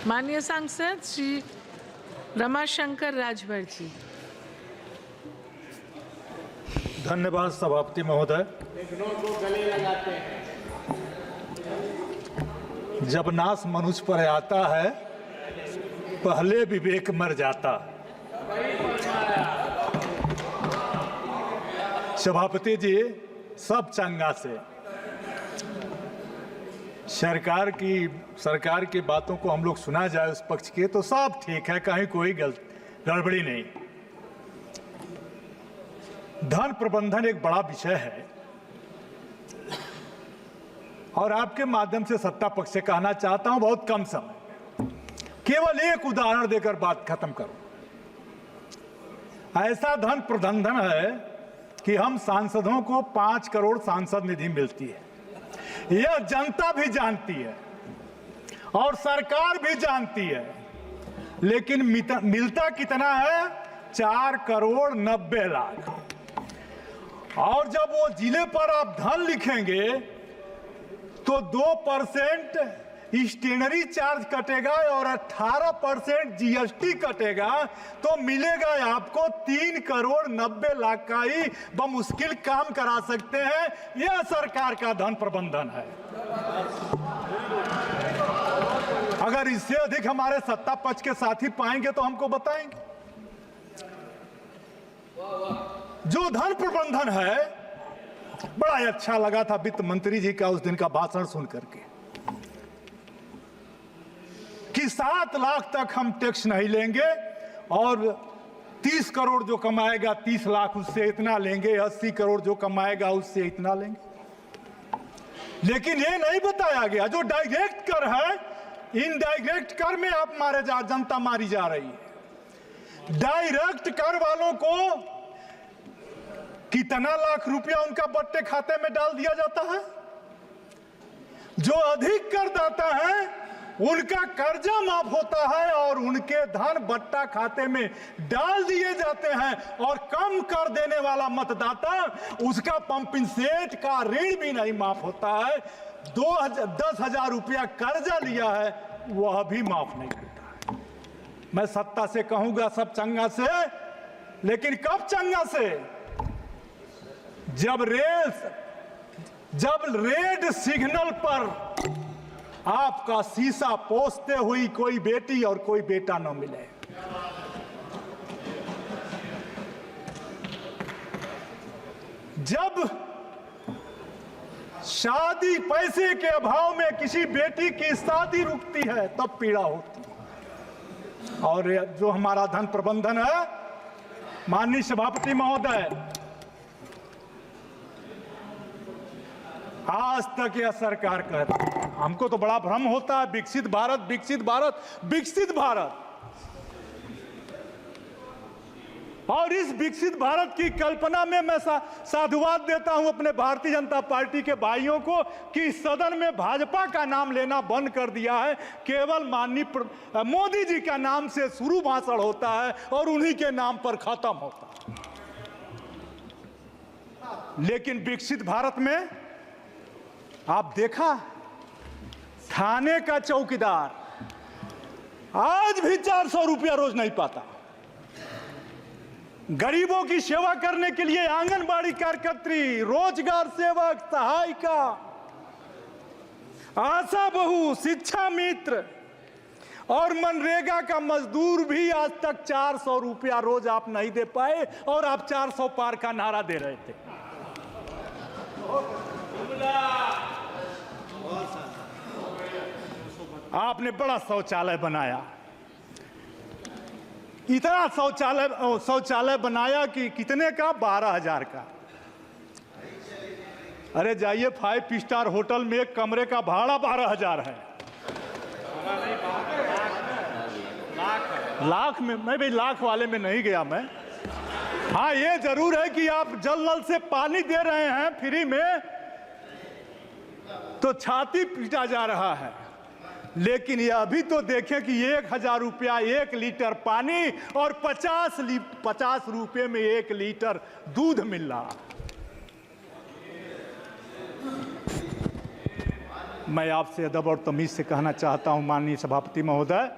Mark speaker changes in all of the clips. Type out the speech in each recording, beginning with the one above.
Speaker 1: माननीय सांसद श्री रमाशंकर राजभर जी।
Speaker 2: धन्यवाद सभापति महोदय। जब नाश मनुष्य पर आता है पहले विवेक मर जाता। सभापति जी, सब चंगा से सरकार की बातों को हम लोग सुना जाए उस पक्ष के तो सब ठीक है, कहीं कोई गड़बड़ी नहीं। धन प्रबंधन एक बड़ा विषय है और आपके माध्यम से सत्ता पक्ष से कहना चाहता हूं, बहुत कम समय, केवल एक उदाहरण देकर बात खत्म करो। ऐसा धन प्रबंधन है कि हम सांसदों को 5 करोड़ सांसद निधि मिलती है, यह जनता भी जानती है और सरकार भी जानती है, लेकिन मिलता कितना है? 4 करोड़ 90 लाख। और जब वो जिले पर आप धन लिखेंगे तो 2% स्टेशनरी चार्ज कटेगा और 18% जीएसटी कटेगा, तो मिलेगा आपको 3 करोड़ 90 लाख का ही बमुश्किल काम करा सकते हैं। यह सरकार का धन प्रबंधन है। अगर इससे अधिक हमारे सत्ता पक्ष के साथी पाएंगे तो हमको बताएंगे। जो धन प्रबंधन है, बड़ा ही अच्छा लगा था वित्त मंत्री जी का उस दिन का भाषण सुन करके कि 7 लाख तक हम टैक्स नहीं लेंगे और 30 करोड़ जो कमाएगा 30 लाख उससे इतना लेंगे, 80 करोड़ जो कमाएगा उससे इतना लेंगे। लेकिन ये नहीं बताया गया जो डायरेक्ट कर है, इनडायरेक्ट कर में आप जनता मारी जा रही है। डायरेक्ट कर वालों को कितना लाख रुपया उनका बट्टे खाते में डाल दिया जाता है। जो अधिक करदाता है उनका कर्जा माफ होता है और उनके धन बट्टा खाते में डाल दिए जाते हैं, और कम कर देने वाला मतदाता उसका पंपिंग सेट का ऋण भी नहीं माफ होता है। 10,000 रुपया कर्जा लिया है वह भी माफ नहीं होता है। मैं सत्ता से कहूंगा सब चंगा से, लेकिन कब चंगा से? जब रेड सिग्नल पर आपका शीशा पोंछते हुई कोई बेटी और कोई बेटा न मिले। जब शादी पैसे के अभाव में किसी बेटी की शादी रुकती है तब पीड़ा होती है। और जो हमारा धन प्रबंधन है, माननीय सभापति महोदय, आज तक यह सरकार कहती है, हमको तो बड़ा भ्रम होता है विकसित भारत विकसित भारत विकसित भारत, और इस विकसित भारत की कल्पना में मैं साधुवाद देता हूं अपने भारतीय जनता पार्टी के भाइयों को कि सदन में भाजपा का नाम लेना बंद कर दिया है। केवल माननीय मोदी जी का नाम से शुरू भाषण होता है और उन्हीं के नाम पर खत्म होता है। लेकिन विकसित भारत में आप देखा, थाने का चौकीदार आज भी 400 रुपया रोज नहीं पाता। गरीबों की सेवा करने के लिए आंगनबाड़ी कार्यकर्त्री, रोजगार सेवक, सहायिका, आशा बहू, शिक्षा मित्र और मनरेगा का मजदूर भी आज तक 400 रुपया रोज आप नहीं दे पाए, और आप 400 पार का नारा दे रहे थे। आपने बड़ा शौचालय बनाया, इतना शौचालय बनाया कि कितने का? 12,000 का। अरे जाइए 5 स्टार होटल में एक कमरे का भाड़ा 12,000 है। लाख में मैं भी लाख वाले में नहीं गया मैं। हाँ, ये जरूर है कि आप जल नल से पानी दे रहे हैं फ्री में तो छाती पीटा जा रहा है, लेकिन यह भी तो देखें कि 1,000 रुपया 1 लीटर पानी और 50 रुपये में 1 लीटर दूध मिल रहा। मैं आपसे अदब और तमीज से कहना चाहता हूं माननीय सभापति महोदय,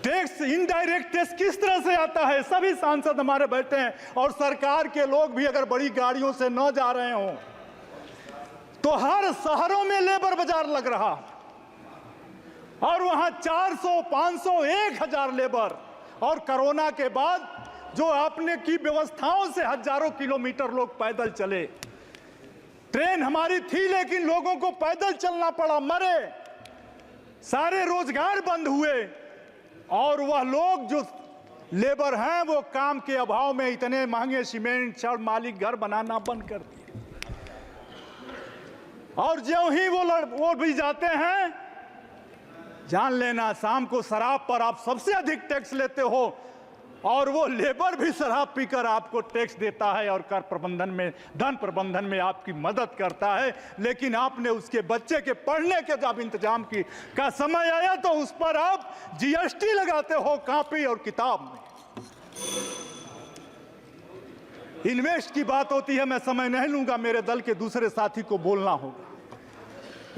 Speaker 2: टैक्स, इनडायरेक्ट टैक्स किस तरह से आता है? सभी सांसद हमारे बैठे हैं और सरकार के लोग भी अगर बड़ी गाड़ियों से न जा रहे हों तो हर शहरों में लेबर बाजार लग रहा और वहां 400, 500, 1000 लेबर। और कोरोना के बाद जो आपने की व्यवस्थाओं से हजारों किलोमीटर लोग पैदल चले। ट्रेन हमारी थी लेकिन लोगों को पैदल चलना पड़ा, मरे, सारे रोजगार बंद हुए और वह लोग जो लेबर हैं वो काम के अभाव में इतने महंगे सीमेंट, छड़, मालिक घर बनाना बंद कर दिए। और ज्यों ही वो भी जाते हैं, जान लेना शाम को शराब पर आप सबसे अधिक टैक्स लेते हो और वो लेबर भी शराब पीकर आपको टैक्स देता है और कर प्रबंधन में, धन प्रबंधन में आपकी मदद करता है। लेकिन आपने उसके बच्चे के पढ़ने के जब इंतजाम का समय आया तो उस पर आप जीएसटी लगाते हो कॉपी और किताब में। इन्वेस्ट की बात होती है, मैं समय नहीं लूंगा, मेरे दल के दूसरे साथी को बोलना होगा।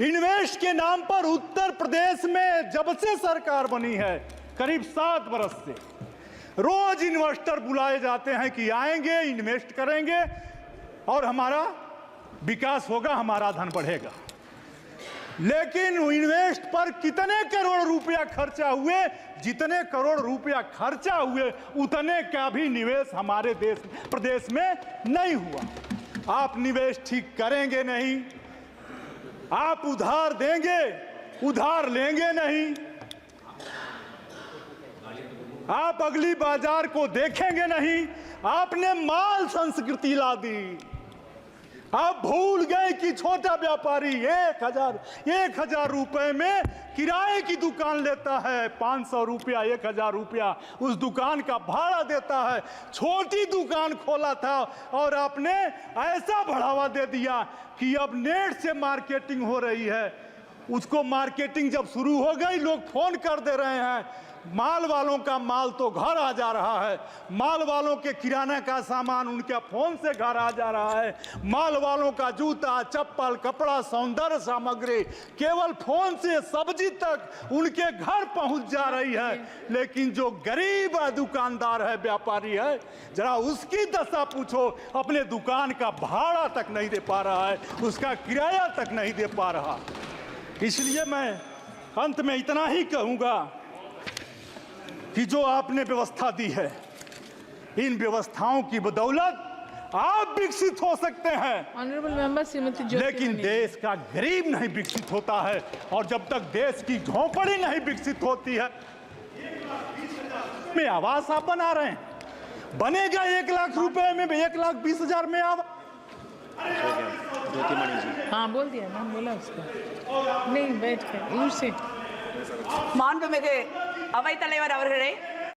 Speaker 2: इन्वेस्ट के नाम पर उत्तर प्रदेश में जब से सरकार बनी है करीब 7 बरस से रोज इन्वेस्टर बुलाए जाते हैं कि आएंगे, इन्वेस्ट करेंगे और हमारा विकास होगा, हमारा धन बढ़ेगा। लेकिन इन्वेस्ट पर कितने करोड़ रुपया खर्चा हुए? जितने करोड़ रुपया खर्चा हुए उतने का भी निवेश हमारे प्रदेश में नहीं हुआ। आप निवेश ठीक करेंगे नहीं, आप उधार देंगे, उधार लेंगे नहीं, आप अगली बाजार को देखेंगे नहीं। आपने माल संस्कृति ला दी। आप भूल गए कि छोटा व्यापारी 1000 रुपए में किराए की दुकान लेता है, 500 रुपया, 1000 रुपया उस दुकान का भाड़ा देता है। छोटी दुकान खोला था और आपने ऐसा बढ़ावा दे दिया कि अब नेट से मार्केटिंग हो रही है। उसको मार्केटिंग जब शुरू हो गई, लोग फोन कर दे रहे हैं, माल वालों का माल तो घर आ जा रहा है, माल वालों के किराना का सामान उनके फोन से घर आ जा रहा है, माल वालों का जूता, चप्पल, कपड़ा, सौंदर्य सामग्री केवल फोन से सब्जी तक उनके घर पहुंच जा रही है। लेकिन जो गरीब दुकानदार है, व्यापारी है, जरा उसकी दशा पूछो, अपने दुकान का भाड़ा तक नहीं दे पा रहा है, उसका किराया तक नहीं दे पा रहा। इसलिए मैं अंत में इतना ही कहूंगा कि जो आपने व्यवस्था दी है, इन व्यवस्थाओं की बदौलत आप विकसित हो सकते हैं,
Speaker 1: ऑनरेबल मेंबर श्रीमती ज्योति,
Speaker 2: लेकिन देश का गरीब नहीं विकसित होता है। और जब तक देश की झोंपड़ी नहीं विकसित होती है, में आवास आप बना रहे हैं, बनेगा 1 लाख रुपए में, 1,20,000 में आवास।
Speaker 1: हाँ बोल दिया, नाम बोला उसका, नहीं बैठ कर से
Speaker 3: மாண்புமிகு அவைத்தலைவர் அவர்களே,